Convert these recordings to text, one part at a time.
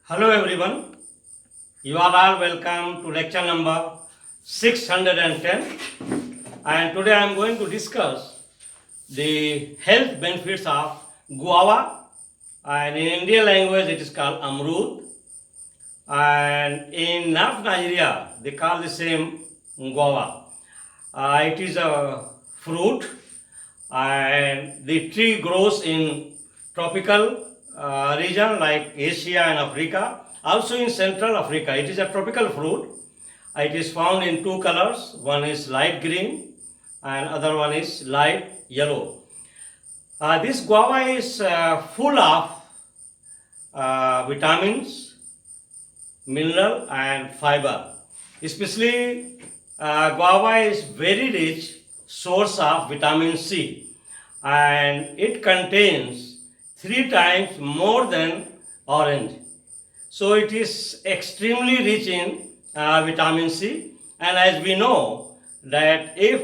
Hello everyone, you are all welcome to lecture number 610, and today I am going to discuss the health benefits of guava, and in Indian language it is called amrut, and in North Nigeria they call the same guava. It is a fruit and the tree grows in tropical region like Asia and Africa, also in Central Africa. It is a tropical fruit. It is found in two colors. One is light green and other one is light yellow. This guava is full of vitamins, mineral and fiber. Especially guava is very rich source of vitamin C, and it contains 3 times more than orange. So it is extremely rich in vitamin C, and as we know that if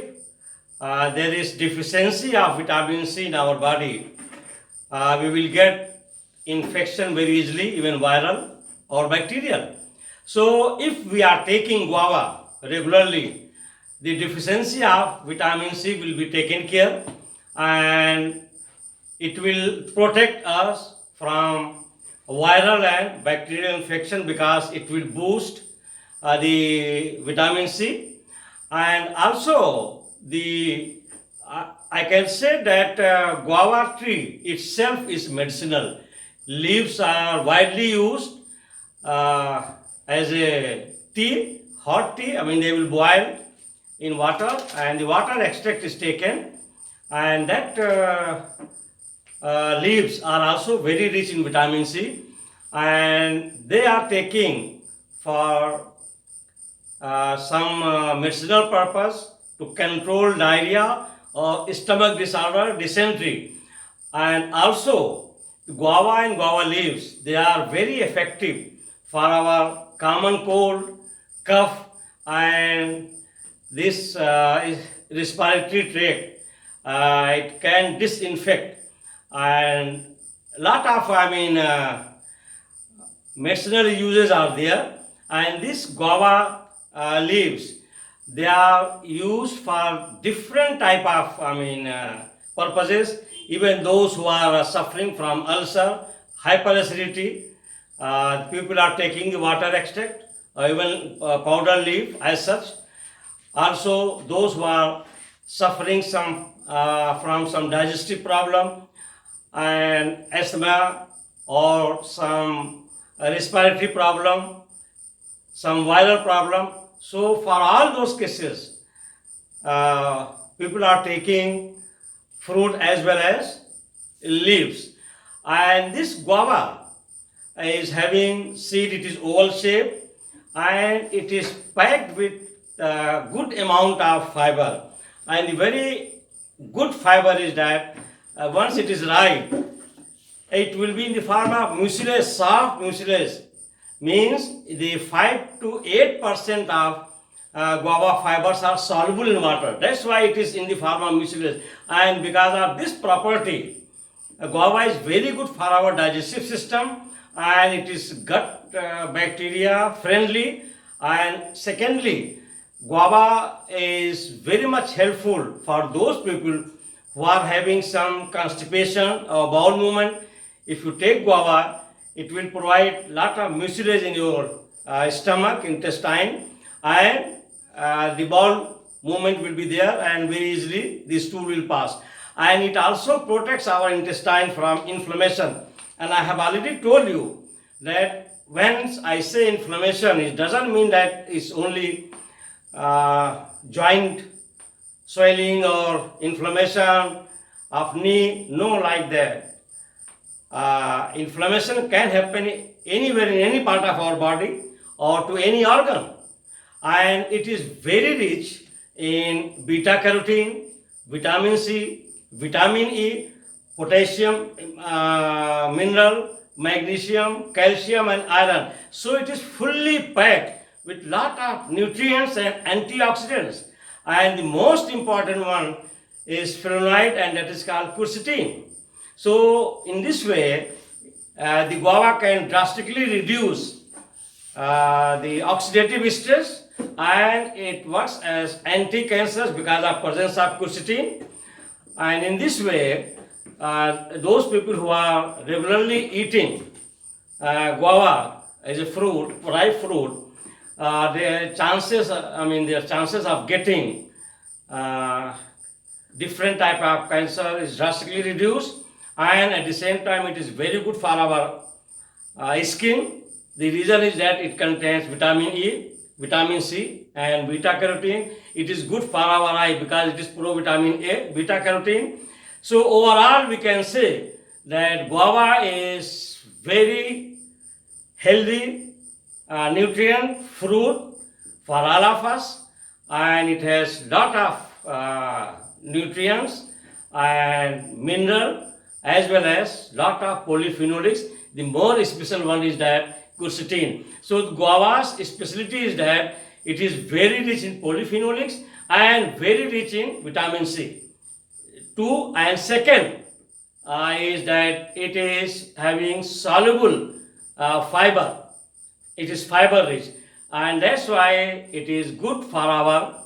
there is deficiency of vitamin C in our body, we will get infection very easily, even viral or bacterial. So if we are taking guava regularly, the deficiency of vitamin C will be taken care, and it will protect us from viral and bacterial infection because it will boost the vitamin C. And also I can say that guava tree itself is medicinal. Leaves are widely used as a tea, hot tea. I mean, they will boil in water and the water extract is taken, and that leaves are also very rich in vitamin C, and they are taking for some medicinal purpose to control diarrhea or stomach disorder, dysentery. And also guava and guava leaves, they are very effective for our common cold, cough, and this respiratory tract. It can disinfect, and lot of medicinal uses are there. And this guava leaves, they are used for different type of purposes. Even those who are suffering from ulcer, hyperacidity, people are taking the water extract or even powder leaf as such. Also those who are suffering from some digestive problem and asthma or some respiratory problem, some viral problem. So for all those cases, people are taking fruit as well as leaves. And this guava is having seed, it is oval shape, and it is packed with good amount of fiber. And the very good fiber is that once it is ripe, it will be in the form of mucilage, soft mucilage. Means the 5 to 8% of guava fibers are soluble in water. That's why it is in the form of mucilage. And because of this property, guava is very good for our digestive system, and it is gut bacteria friendly. And secondly, guava is very much helpful for those people who are having some constipation or bowel movement. If you take guava, it will provide lot of mucilage in your stomach, intestine, and the bowel movement will be there, and very easily this stool will pass. And it also protects our intestine from inflammation. And I have already told you that when I say inflammation, it doesn't mean that it's only joint swelling or inflammation of knee. No, like that. Inflammation can happen anywhere in any part of our body or to any organ, and it is very rich in beta carotene, vitamin C, vitamin E, potassium, mineral, magnesium, calcium and iron. So it is fully packed with lot of nutrients and antioxidants, and the most important one is flavonoid, and that is called quercetin. So in this way, the guava can drastically reduce the oxidative stress, and it works as anti-cancerous because of presence of quercetin. And in this way, those people who are regularly eating guava as a fruit, ripe fruit, their chances of getting different type of cancer is drastically reduced, and at the same time it is very good for our skin. The reason is that it contains vitamin E, vitamin C, and beta carotene. It is good for our eye because it is provitamin A, beta carotene. So overall we can say that guava is very healthy nutrient fruit for all of us, and it has lot of nutrients and mineral as well as lot of polyphenolics. The more special one is that quercetin. So the guava's specialty is that it is very rich in polyphenolics and very rich in vitamin C. Two, and second is that it is having soluble fiber. It is fiber rich, and that's why it is good for our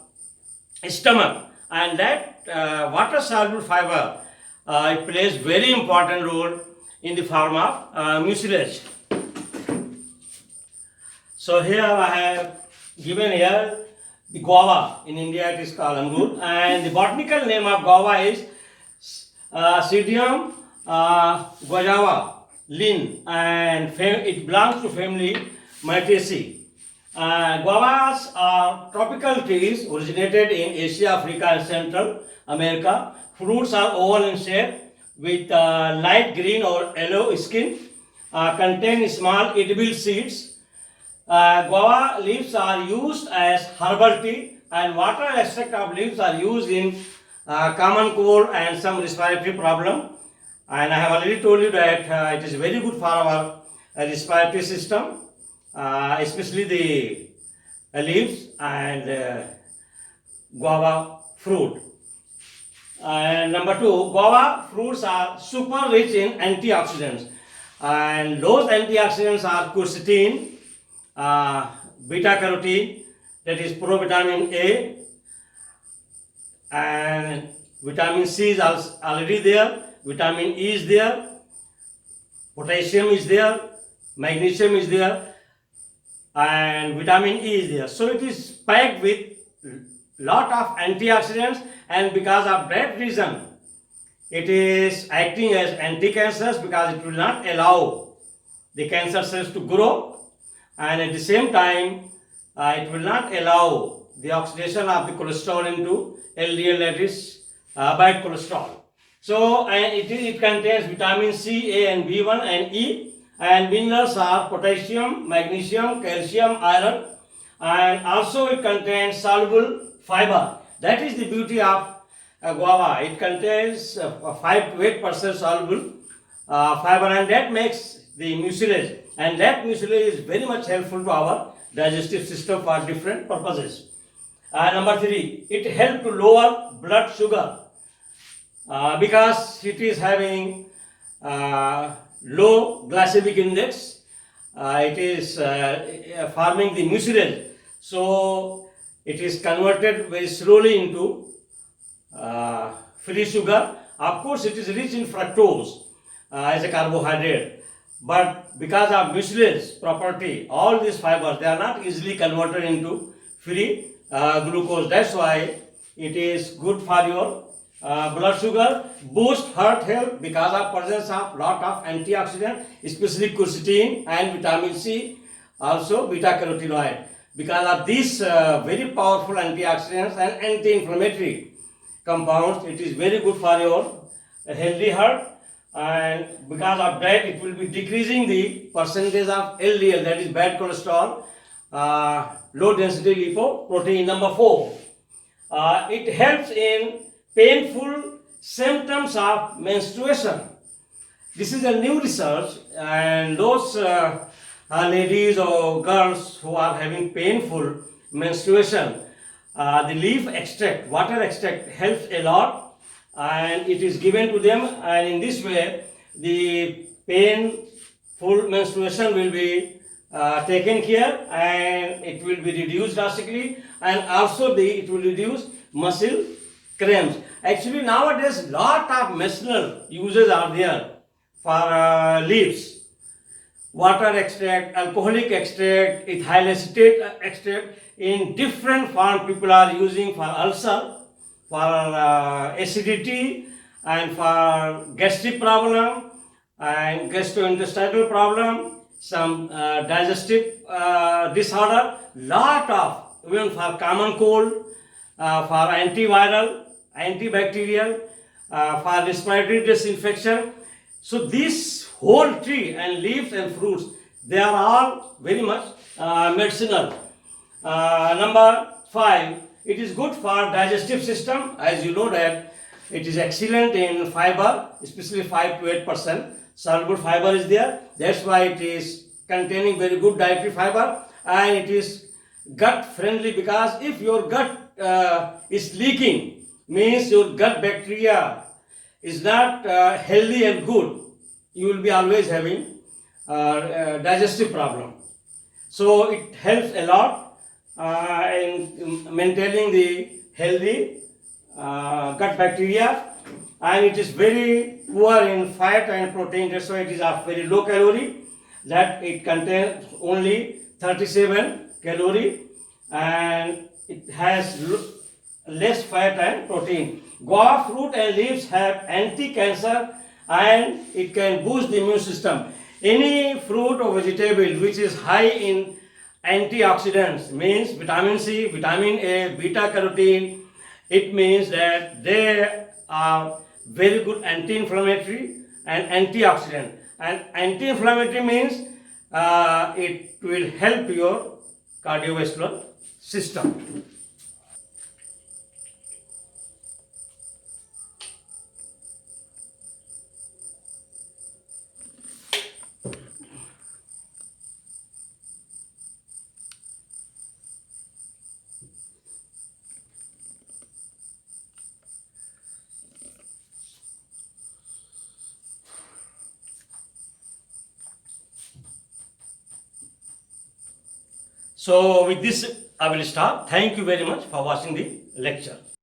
stomach. And that water soluble fiber it plays very important role in the form of mucilage. So here I have given here the guava. In India it is called angur, and the botanical name of guava is Pseudium guajava lin, and it belongs to family Myrtaceae. Guavas are tropical trees originated in Asia, Africa, and Central America. Fruits are oval in shape with light green or yellow skin, contain small edible seeds. Guava leaves are used as herbal tea, and water extract of leaves are used in common cold and some respiratory problem. And I have already told you that it is very good for our respiratory system, especially the leaves and guava fruit. And number two, guava fruits are super rich in antioxidants, and those antioxidants are quercetin, beta carotene, that is provitamin A, and vitamin C is already there, vitamin E is there, potassium is there, magnesium is there, and vitamin E is there. So it is packed with lot of antioxidants, and because of that reason it is acting as anti-cancerous because it will not allow the cancer cells to grow, and at the same time it will not allow the oxidation of the cholesterol into LDL, that is bad cholesterol. So it contains vitamin C, A and B1 and E, and minerals are potassium, magnesium, calcium, iron, and also it contains soluble fiber. That is the beauty of guava. It contains 5 to 8% soluble fiber, and that makes the mucilage, and that mucilage is very much helpful to our digestive system for different purposes. Number 3, it helps to lower blood sugar because it is having low glycemic index. It is forming the mucilage, so it is converted very slowly into free sugar. Of course, it is rich in fructose as a carbohydrate, but because of mucilage property, all these fibers, they are not easily converted into free glucose. That's why it is good for your blood sugar, boost heart health because of presence of lot of antioxidant, especially quercetin and vitamin C, also beta carotenoid. Because of these very powerful antioxidants and anti-inflammatory compounds, it is very good for your healthy heart, and because of that it will be decreasing the percentage of LDL, that is bad cholesterol, low density lipoprotein. Number 4, it helps in painful symptoms of menstruation. This is a new research, and those ladies or girls who are having painful menstruation, the leaf extract, water extract helps a lot, and it is given to them, and in this way the pain full menstruation will be taken care, and it will be reduced drastically, and also it will reduce muscle cramps. Actually, nowadays lot of medicinal uses are there for leaves. Water extract, alcoholic extract, ethyl acetate extract, in different form people are using for ulcer, for acidity, and for gastric problem, and gastrointestinal problem, some digestive disorder, lot of, even for common cold, for antiviral, antibacterial, for respiratory disinfection. So this whole tree and leaves and fruits, they are all very much medicinal. Number 5, it is good for digestive system. As you know that it is excellent in fiber, especially 5 to 8% soluble fiber is there. That's why it is containing very good dietary fiber, and it is gut friendly, because if your gut is leaking, means your gut bacteria is not healthy and good, you will be always having digestive problem. So it helps a lot in maintaining the healthy gut bacteria, and it is very poor in fat and protein. That's why it is of very low calorie, that it contains only 37 calorie, and it has less fat and protein. Guava fruit and leaves have anti-cancer, and it can boost the immune system. Any fruit or vegetable which is high in antioxidants, means vitamin C, vitamin A, beta carotene, it means that they are very good anti-inflammatory and antioxidant. And anti-inflammatory means it will help your cardiovascular system. So with this I will stop. Thank you very much for watching the lecture.